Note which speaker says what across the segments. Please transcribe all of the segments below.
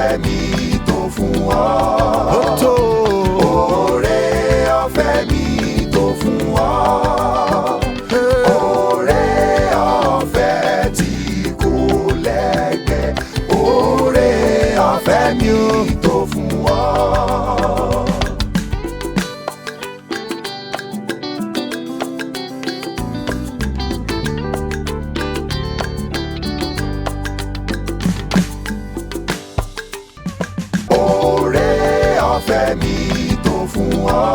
Speaker 1: ọ̀fẹ́ mi tó fún ọ. Oore ọ̀fẹ́ mi tó fún ọ. Oore ọ̀fẹ́ tí kò lẹ́gbẹ́. Oore ọ̀fẹ́ mi tó fún ọ. Oore ọ̀fẹ́ mi tó fún ọ.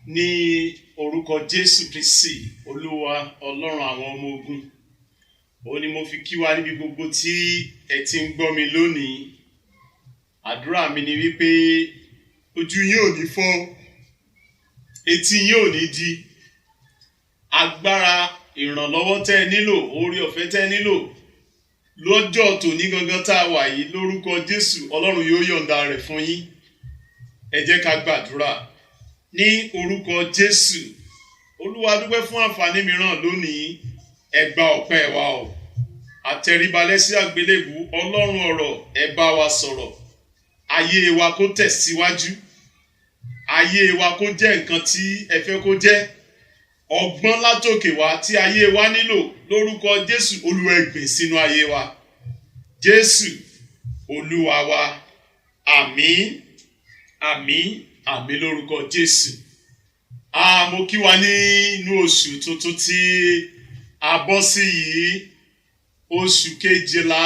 Speaker 2: Ní orúkọ Jésù Kristi, Olúwa Ọlọ́run àwọn ọmọ ogun, ó ní mo fi kí wa níbi gbogbo tí ẹ ti ń gbọ́ mi lónìí. Àdúrà mi ni wípé ojú yín ò ní fọ́, etí yín ò ní di. Agbára ìrànlọ́wọ́ tẹ́ ẹ nílò, oore ọ̀fẹ́ tẹ́ ẹ nílò lọ́jọ́ tòní gangan tá a wà yìí, lórúkọ Jésù Ọlọ́run yóò yọ̀ǹda rẹ̀ fún yín. Ẹ jẹ́ ká gbàdúrà. Ní orúkọ Jésù, Olúwa dúpẹ́ fún àǹfààní mìíràn lónìí. Ẹ gba ọpẹ́ wa o. Àtẹríbalẹ̀ sí àgbélébù, Ọlọ́run ọ̀rọ̀, ẹ bá wa sọ̀rọ̀. Ayé wa kó tẹ̀síwájú. Ayé wa kó jẹ́ nǹkan tí ẹ fẹ́ kó jẹ́. Ọgbọ́n látòkè wá tí ayé wa nílò, lórúkọ Jésù Olúwa ẹ gbìn sínú ayé wa. Jésù Olúwa wa. Àmín, àmín, àmín lórúkọ Jésù. Mo kí wa nínú oṣù tuntun tí a bọ́ sí yìí, oṣù kejìlá.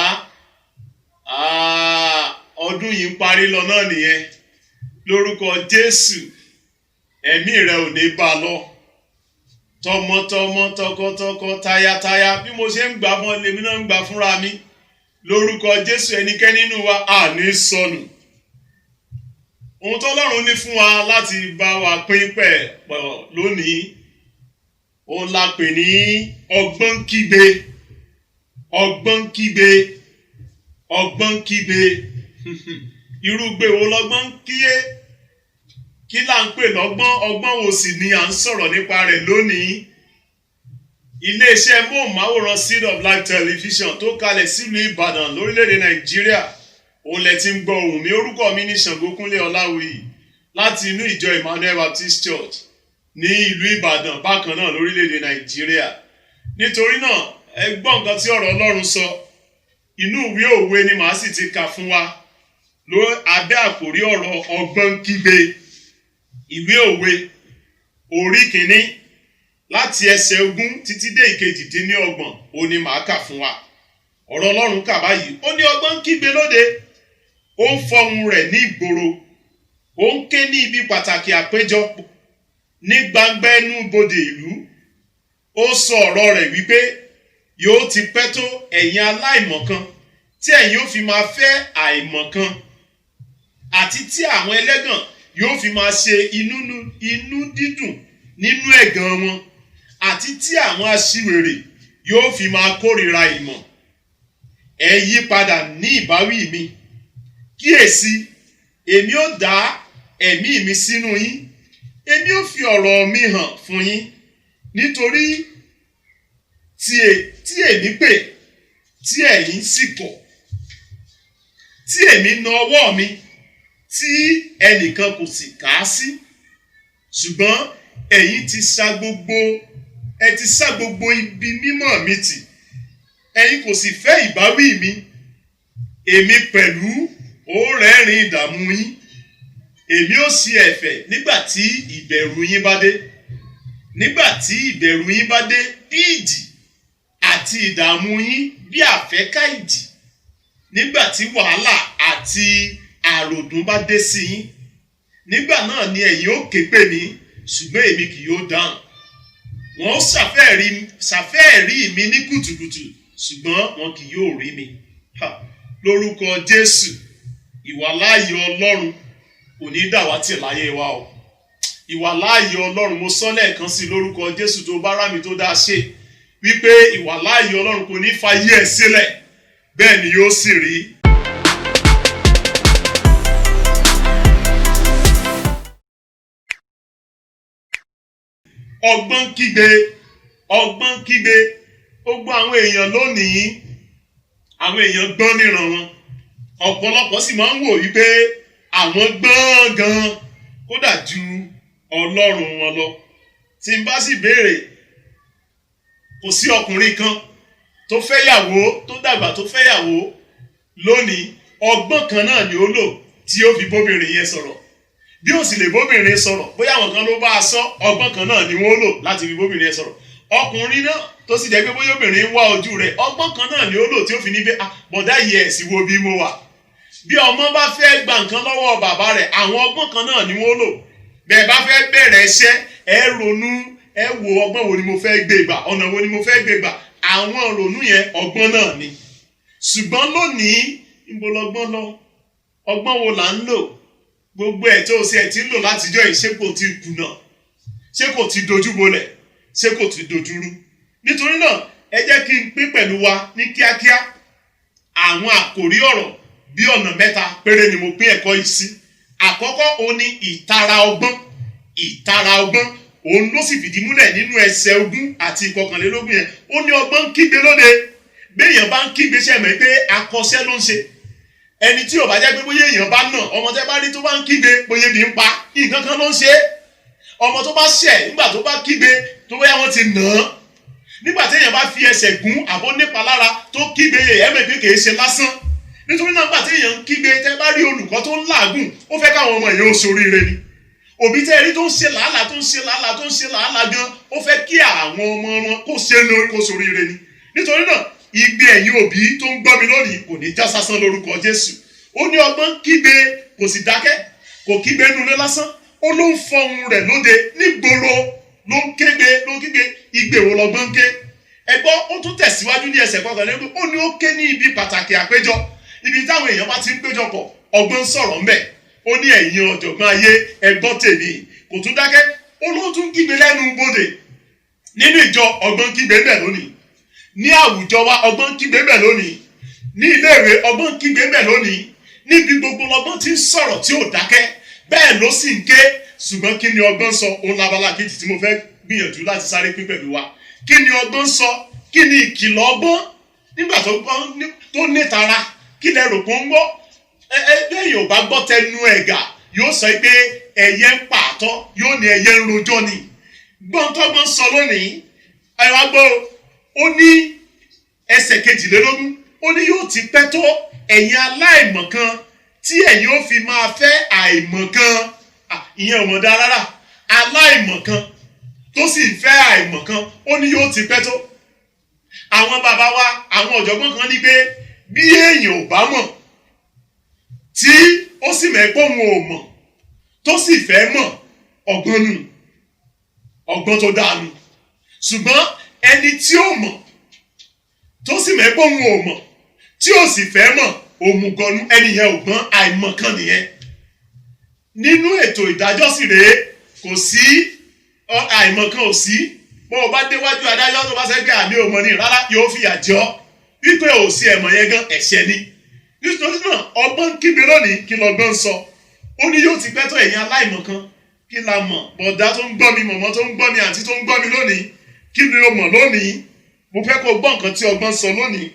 Speaker 2: Ọdún yìí ń parí lọ náà nìyẹn. Lórúkọ Jésù, ẹ̀mí rẹ ò ní bá lọ. Tọmọtọmọ, tọkọtọkọ, tayátayá, bí mo ṣe ń gbà fún lèmi náà ń gbà fúnra mi. Lórúkọ Jésù, ẹnikẹ́ni nínú wa àní sọnù. Ohun t'Ọlọ́run ní fún wa láti bá wa pín pọ̀ lónìí, òun la pè ní ọgbọ́n kígbe. Ọgbọ́n kígbe. Ọgbọ́n kígbe. Irúgbé wo lọ́gbọ́n kíyè? Kí là ń pè lọ́gbọ́n? Ọgbọ́n wo sì ni à ń sọ̀rọ̀ nípa rẹ̀ lónìí? Iléeṣẹ́ móhùnmáwòrán Seed of Life Television tó kalẹ̀ sílùú Ìbàdàn lórílẹ̀‐èdè Nàìjíríà, òun lẹ ti ń gbọ́ ohùn mi. Orúkọ mi ní Ṣàngókúnlé Ọláwuyì láti inú ìjọ Emmanuel Baptist Church ní ìlú Ìbàdàn, bákan náà lórílẹ̀‐èdè Nàìjíríà. Nítorí náà, ẹ gbọ́ nǹkan tí ọ̀rọ̀ Ọlọ́run sọ. Inú ìwé òwe ni màá sì ti kà fún wa abẹ́ àkòrí ọ̀rọ̀ ọgbọ́n kígbe. Ìwé òwe orí kìíní láti ẹsẹ̀ 20 títí dé 21 òun ni màá kà fún wa. Ọ̀rọ̀ Ọlọ́run kà báyìí. Ó ní ọgbọ́n kígbe lóde, ó ń fọhùn rẹ̀ ní ìgboro, ó ń ké ní ibi pàtàkì àpéjọpọ̀, ní gbangba ẹnu bodè ìlú. Ó sọ ọ̀rọ̀ rẹ̀ wípé yóò ti pẹ́ tó ẹ̀yin aláìmọ̀kan tí ẹ̀yin ó fi máa fẹ́ àìmọ̀kan, àti tí àwọn ẹlẹ́gàn yóò fi máa ṣe inú dídùn nínú ẹ̀gàn wọn, àti tí àwọn aṣiwèrè yóò fi máa kórìíra ìmọ̀. Ẹ yí padà ní ìbáwí mi. Kíyèsí, èmi ó dá ẹ̀mí mi sínú yín, èmi ó fi ọ̀rọ̀ mi hàn fún yín. Nítorí tí èmi pè, tí ẹ̀yin sì kọ̀, tí èmi na ọwọ́ mi, tí ẹnìkan kò sì kà á sí. Ṣùgbọ́n ẹ̀yin ti sá gbogbo ibi mímọ́ mi tì, ẹ̀yin kò sì fẹ́ ìbáwí mi. Èmi pẹ̀lú ó rẹ́rìn ìdààmú yín, èmi ó sì ẹ̀fẹ̀ nígbà tí ìbẹ̀rù yín bá dé. Nígbà tí ìbẹ̀rù yín bá dé bí ìjì, àti ìdààmú yín bí àfẹ́ká ìjì. Nígbà tí wàhálà àti àròdùn bá dé sí yín, nígbà náà ni ẹ̀yin ó ké pè mí, ṣùgbọ́n èmi kì yóò dáhùn. Wọ́n ṣàfẹ́ẹ̀rí mi ní kùtùkùtù, ṣùgbọ́n wọn kì yóò rí mi. Lórúkọ Jésù, ìwàláàyè Ọlọ́run kò ní dàwátì láyé wa o. Ìwàláàyè Ọlọ́run, mo sọ lẹ́ẹ̀kan sí lórúkọ Jésù, tó bá rá mi tó dá ṣe, wípé ìwàláàyè Ọlọ́run kò ní fayé ẹ̀ sílẹ̀, bẹ́ẹ̀ ni yóò sì rí. ọgbọ́n kígbe gbogbo àwọn èèyàn lónìí àwọn èèyàn gbọ́n níran wọn ọ̀pọ̀lọpọ̀ sì máa ń wò wípé àwọn gbọ́n gan kódà ju Ọlọ́run wọn lọ. Tí n bá sì béèrè, kò sí ọkùnrin kan tó fẹ́yàwó tó dàgbà tó fẹ́yàwó lónìí ọgbọ́n kan náà ni ó lò tí ó fi bóbìnrin yẹn sọ̀rọ̀. Bí ó sì lè bóbìnrin sọ̀rọ̀ bóyá àwọn kan ló bá a sọ ọgbọ́n kan náà ni wọ́n lò láti fi bóbìnrin yẹn sọ̀rọ̀. Ọkùnrin náà tó sì jẹ́ pé bóyá obìnrin ń wá ojú rẹ̀ ọgbọ́n kan náà ni ó lò tí ó fi ní pé bọ̀dá yìí ẹ̀ sì wo bí mo wà. Bí ọmọ bá fẹ́ gba nǹkan lọ́wọ́ bàbá rẹ̀ àwọn ọgbọ́n kan náà ni wọ́n lò. Bẹ́ẹ̀ bá fẹ́ bẹ̀rẹ̀ iṣẹ́ ẹ ronú ẹ wo ọgbọ́n wo ni mo fẹ́ gbé gbà ọ̀nà wo ni mo fẹ́ gbé gbà àwọn ronú yẹn ọgbọ́n náà ni. Ṣùgbọ́n lónìí níbo lọgbọ́n lọ ọgbọ́n wo là ń lò gbogbo ẹ̀ tó ṣe ẹ̀ tí ń lò látijọ́ yìí ṣé kò ti kùnà ṣé kò ti dojú bolẹ̀ ṣé kò ti dojúrú. Nítorí náà ẹ jẹ́ kí n pín pẹ̀lú wa ní kíákíá àwọn àkòrí ọ̀rọ̀ bí ọ̀nà mẹ́ta péré ni mo pín ẹ̀kọ́ yìí sí. Àkọ́kọ́ òun ni ìtara ọgbọ́n òun ló sì fìdí múlẹ̀ nínú ẹsẹ̀ 20 àti 21 yẹn. Ó ní ọgbọ́n ń kígbe lóde béèyàn bá ń kígbe sẹ́mẹ̀ pé akọ́ṣẹ́ ló ń ṣe. Ẹni tí ò bá jẹ́ pé bóyá èèyàn bá nà ọmọ tẹ́ bá rí tó bá ń kígbe bóyá ebi ń pa nǹkan kan ló ń ṣe. Ọmọ tó bá ṣẹ̀ nígbà tó bá kígbe tó bóyá wọ́n ti nà án. Nígbà tí èèyàn bá fi ẹsẹ̀ gún àbó nípa lára tó kígbe ẹ̀mẹ̀ pé kìí ṣe lásán. Nítorí náà nígbà tí èèyàn ń kígbe tẹ́ bá rí olùkọ́ tó ń làágùn ó fẹ́ káwọn ọmọ yẹn ó ṣoríire ni. Òbí tẹ́ rí tó ń ṣe làálàá gan ó fẹ́ kí àwọn ọmọ wọn kó ṣe lórí kó ṣoríire ni. Nítorí náà igbe ẹ̀yin òbí tó ń gbọ́ mi lónìí kò ní já sásán lórúkọ Jésù. Ó ní ọgbọ́n kígbe kò sì dákẹ́ kò kígbe nulẹ̀ lásán ó ló ń fọhùn rẹ̀ lóde nígboro ló ń kígbe igbe wo lọ́gbọ́n ké. Ẹgbọ́n ó tún tẹ̀síwájú ní ẹsẹ̀ kọkànlélógún ó ní ó ké ní ibi pàtàkì àpéjọ ibi táwọn èèyàn bá ti ń péjọ pọ̀ ọgbọ́n sọ̀rọ̀ ńbẹ̀. Ó ní ẹ̀yin ọ̀jọ̀gbọ́n ayé ẹgbọ́n tèmi kò tún dákẹ́ ó ló tún kígbe lẹ́nu bodè. Nínú ìjọ ọgbọ́n kígbe bẹ̀ lónìí ní àwùjọ wa ọgbọ́n kígbe bẹ̀ lónìí ní iléèwé ọgbọ́n kígbe bẹ̀ lónìí níbi gbogbo lọ́gbọ́n tí ń sọ̀rọ̀ tí ò dákẹ́ bẹ́ẹ̀ ló sì ń ké. Ṣùgbọ́n kí ni ọgbọ́n sọ òun labala kejì tí mo fẹ́ gbìyànjú láti sáré pín pẹ̀lú wa. Kí ni ọgbọ́n sọ kí ni ìkìlọ̀ ọgbọ́n nígbà tó nítara kí lẹ rò pé ń gbọ́ lẹ́yìn ò bá gbọ́ tẹnu ẹ̀gà yóò sọ pé ẹyẹ ń pààtọ́ yóò ní ẹyẹ ń rojọ́ ni. Gbọ́ntọ́gbọ́n sọ lónìí ẹ wá gbọ́ ó ní ẹsẹ̀ 22 ó ní yóò ti pẹ́ tó ẹ̀yin aláìmọ̀kan tí ẹ̀yin ó fi máa fẹ́ àìmọ̀kan. Ìyẹn ò mọ̀ dá rárá aláìmọ̀kan tó sì fẹ́ àìmọ̀kan ó ní yóò ti pẹ́ tó. Àwọn bàbá wa àwọn ọ̀jọ̀gbọ́n kan ní pé bí èèyàn ò bá mọ̀ tí ó sì mẹ́pọ̀ wọn ò mọ̀ tó sì fẹ́ mọ̀ ọgbọ́n nù ọgbọ́n tó dáa nù. Ṣùgbọ́n ẹni tí ó mọ̀ tó sì mẹ́pọ̀ wọn ò mọ̀ tí ó sì fẹ́ mọ̀ òmùgọ̀nù ẹnìyẹn ò gbọ́n àìmọ̀kan nìyẹn. Nínú ètò ìdájọ́ sì rèé kò sí àìmọ̀kan ò sí. Bó o bá déwájú adájọ́ tó bá sẹ́gẹ́ àmì òmò ní rárá yóò fìyà jẹ ọ́ wípé ò sí ẹ̀mọ̀ yẹn gan ẹ̀ṣẹ̀ ni. Nítorí náà ọgbọ́n kígbe lónìí kí lọ́gbọ́n sọ. Ó ní yóò ti pẹ́ tó ẹ̀yin aláìmọ̀kan kí la mọ̀ bọ̀dá tó ń gbọ́ mi mọ̀mọ́ tó ń gbọ́ mi àǹtí tó ń gbọ́ mi lónìí kí ni o mọ̀ lónìí. Mo fẹ́ kó gbọ́ nǹkan tí ọgbọ́n sọ lónìí.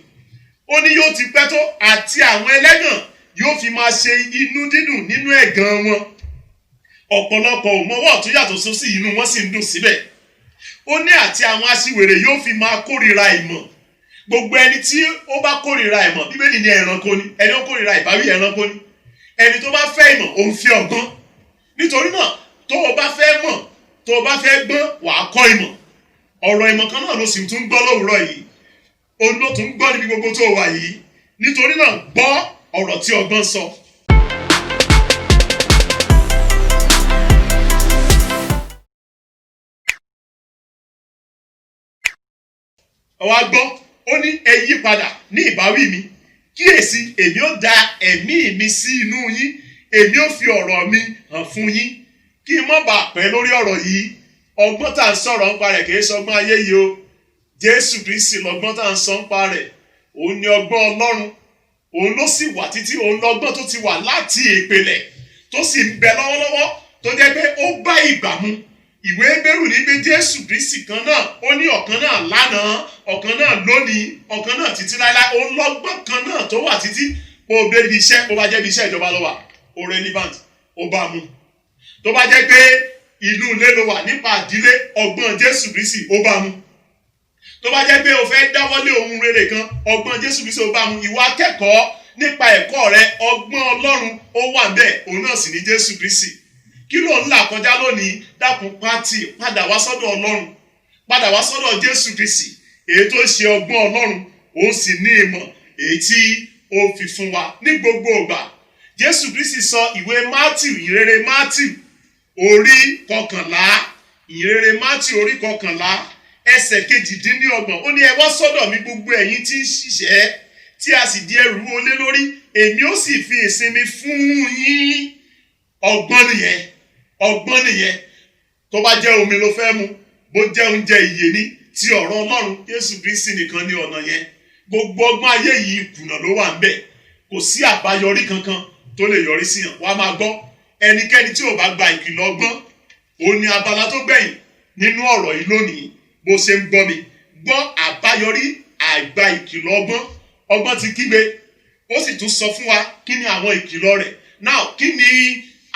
Speaker 2: Ó ní yóò ti pẹ́ tó àti àwọn ẹlẹ́gàn yóò fi máa ṣe inú dídùn nínú ẹ̀gàn wọn. Ọ̀pọ̀lọpọ̀ òmọ́wọ́ tó yàtọ̀ sósì inú wọn sì ń dùn síbẹ̀. Ó ní àti àwọn aṣiwèrè yóò fi máa kórìíra ìmọ̀. Gbogbo ẹni tí ó bá kórìíra ìmọ̀ Bíbélì ní ẹranko ni ẹni ó kórìíra ìbáwí ẹranko ni. Ẹni tó bá fẹ́ ìmọ̀ òun fi ọgbọ́n. Nítorí náà tó o bá fẹ́ mọ̀ tó o bá fẹ́ gbọ́n wàá kọ́ ìmọ̀. Ọ̀rọ̀ ìmọ̀ kan náà ló sì tún gbọ́ lówùúrọ̀ yìí. Òun ló tún gbọ́ níbi gbogbo tó wà yìí. Nítorí náà gbọ́ ọ̀rọ̀ tí ọgbọ́n sọ. Ọwá gbọ́ ó ní ẹ yí padà ní ìbáwí mi kíyèsí èmi ó da ẹ̀mí mi sí inú yín èmi ó fi ọ̀rọ̀ mi hàn fún yín kí n má bàa pẹ́ lórí ọ̀rọ̀ yìí. Ọgbọ́n tá à ń sọ̀rọ̀ nípa rẹ̀ kìí sọgbọ́n ayé yìí o. Jésù Kristi lọ́gbọ́n tá à ń sọ nípa rẹ̀. Òun ni ọgbọ́n Ọlọ́run. Òun ló sì wà títí òun lọ́gbọ́n tó ti wà láti ìpìlẹ̀ tó sì ń bẹ lọ́wọ́lọ́wọ́ tó jẹ́ pé ó bá ìgbà mu ìwé Hébérù ní pé Jésù Kristi kan náà ó ní ọ̀kan náà lánàá ọ̀kan náà lónìí ọ̀kan náà títí láíláí ó lọ́gbọ́n kan náà tó wà títí bó o bẹ ibi iṣẹ́ bó bá jẹ́ ibi iṣẹ́ ìjọba ló wà ó relevant ó bá mu tó bá jẹ́ pé inú ilé ló wà nípa ìdílé ọgbọ́n Jésù Kristi ó bá mu tó bá jẹ́ pé o fẹ́ dáwọ́lé ohun rere kan ọgbọ́n Jésù Kristi ó bá mu ìwà akẹ́kọ̀ọ́ nípa ẹ̀kọ́ rẹ ọgbọ́n Ọlọ́run ó wà ńbẹ̀ òun náà sì ní Jésù Kristi kí ló ń là kọjá lónìí dákun pátì padà wá sọ́dọ̀ Ọlọ́run padà wá sọ́dọ̀ Jésù Kristi èyí tó ṣe ọgbọ́n Ọlọ́run òun sì ní ìmọ̀ èyí tí ó fi fún wa ní gbogbo ìgbà Jésù Kristi sọ ìwé Mátíù ìrere Mátíù orí 11 ìrere Mátíù orí 11 ẹsẹ̀ 22 ó ní ẹ wá sọ́dọ̀ mi gbogbo ẹ̀yin tí ń ṣiṣẹ́ tí a sì di ẹrù olé lórí èmi ó sì fi ìsinmi fún yín ọgbọ́n nìyẹn tó bá jẹ́ omi ló fẹ́ mu bó jẹ́ oúnjẹ ìyè ní ti ọ̀rọ̀ Ọlọ́run Jésù Kristi nìkan ní ọ̀nà yẹn gbogbo ọgbọ́n ayé yìí kùnà ló wà ńbẹ̀ kò sí àbáyọrí kankan tó lè yọrí sí yàn wá máa gbọ́ ẹnikẹ́ni tí ò bá gba ìkìlọ̀ ọgbọ́n òun ni abala tó gbẹ̀yìn nínú ọ̀rọ̀ yìí lónìí bó ṣe ń gbọ́ mi gbọ́ àbáyọrí àìgbà ìkìlọ̀ ọgbọ́n ti kígbe ó sì tún sọ fún wa kí ni àwọn ìkìlọ̀ rẹ̀ now kí ni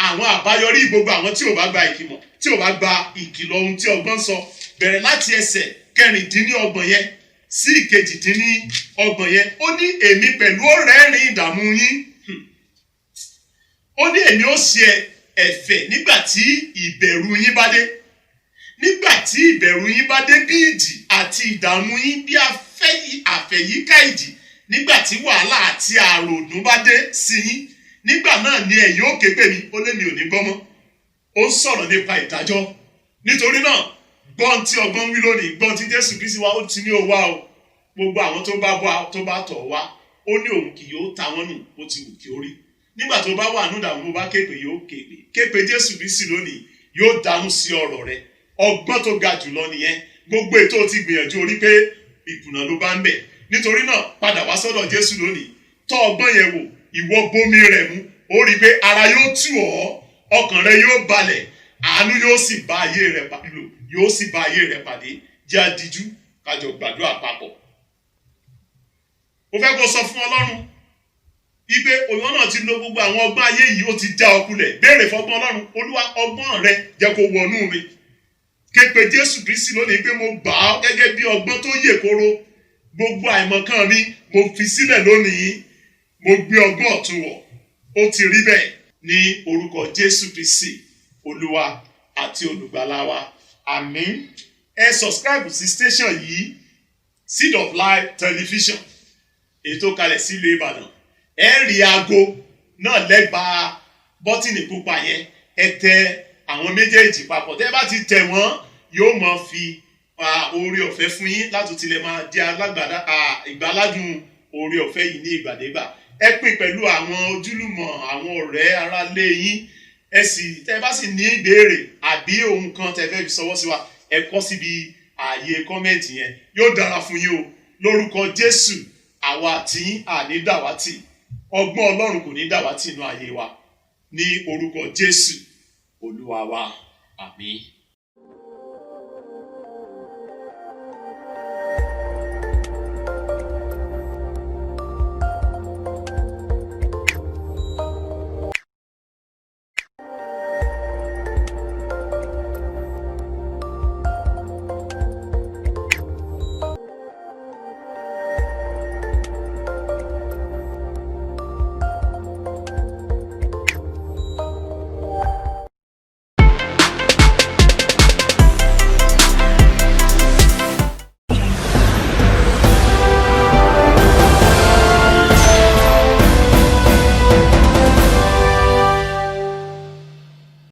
Speaker 2: àwọn àbáyọrí gbogbo àwọn tí ò bá gba ìkìlọ̀ tí ò bá gba ìkìlọ̀ ohun tí ọgbọ́n sọ bẹ̀rẹ̀ láti ẹsẹ̀ 26 yẹn sí 28 yẹn ó ní èmi pẹ̀lú ó rẹ́rìn ìdààmú yín ó ní èmi ó ṣe ẹ̀fẹ̀ nígbà tí ìbẹ̀rù yín bá dé nígbà tí ìbẹ̀rù yín bá dé bí ìjì àti ìdààmú yín bí àfẹ̀yíká ìjì nígbà tí wàhálà àti àròdùn bá dé sí yín nígbà náà ni ẹ̀yin ó ké pè mí ó lé mi ò ní gbọ́ mọ́ ó ń sọ̀rọ̀ nípa ìdájọ́ nítorí náà gbọ́n tí ọgbọ́n wí lónìí gbọ́n tí Jésù Kristi wá ó ti ní ó wá o gbogbo àwọn tó bá tọ̀ wá ó ní òun kì yóò ta wọ́n nù ó ti wù kí ó rí nígbà tó bá wà núdà mo bá képe yóò képe Jésù Kristi lónìí yóò dánú sí ọ̀rọ̀ rẹ̀ ọgbọ́n tó ga jùlọ nìyẹn gbogbo ètò ti gbìyànjú orí pé ìkùnà ló bá ń bẹ̀ nítorí náà padà wá sọ́dọ̀ Jésù lónìí tọ́ ọgbọ́n yẹn wò ìwọ bomi rẹ̀ mu ó rí pé ara yóò tù ọ́ ọkàn rẹ yóò balẹ̀ àánú yóò sì bá ayé rẹ̀ pàdé yóò sì bá ayé rẹ̀ pàdé jẹ́ àdíjú kájọ gbàdúrà papọ̀. mo fẹ́ kó sọ fún Ọlọ́run ipe òyìnbó náà ti lo gbogbo àwọn ọgbọ́n ayé yìí ó ti já ọkulẹ̀ béèrè fọgbọ́n Ọlọ́run Olúwa ọgbọ́n rẹ jẹ́ kó wọnú mi képe Jésù Kristi lónìí pé mo gbà á gẹ́gẹ́ bí ọgbọ́n tó yè kóró gbogbo àìmọ̀kan mi mo fi sílẹ̀ lónìí mo gbé ọgbọ́n ọ̀tun wọ̀ ó ti rí bẹ́ẹ̀ ní orúkọ Jésù Kristi Olúwa àti olùgbàlà wa àmín. ẹ subscribe sí station yìí Seed of Life Television ètò kalẹ̀ sílùú Ìbàdàn ẹ rí aago náà lẹ́gbàá bọ́tìnì pupa yẹn ẹ tẹ àwọn méjèèjì papọ̀ tẹ́ bá ti tẹ̀ wọ́n yóò máa fi oore ọ̀fẹ́ fún yín láti tilẹ̀ máa di alágbàdá ìgbàládùn oore ọ̀fẹ́ yìí ní ìgbàdégbà ẹ pín pẹ̀lú àwọn ojúlùmọ̀ àwọn ọ̀rẹ́ aráalé yín ẹ sì tẹ́ bá sì ní ìbéèrè àbí ohun kan tẹ́ fẹ́ fi sọwọ́ sí wa ẹ kọ síbi ààyè kọ́mẹ́ǹtì yẹn yóò dára fún yín o lórúkọ Jésù àwa àti yín àní dàwátì ọgbọ́n Ọlọ́run kò ní dàwátì inú ayé wa ní orúkọ Jésù Olúwa wa àmín.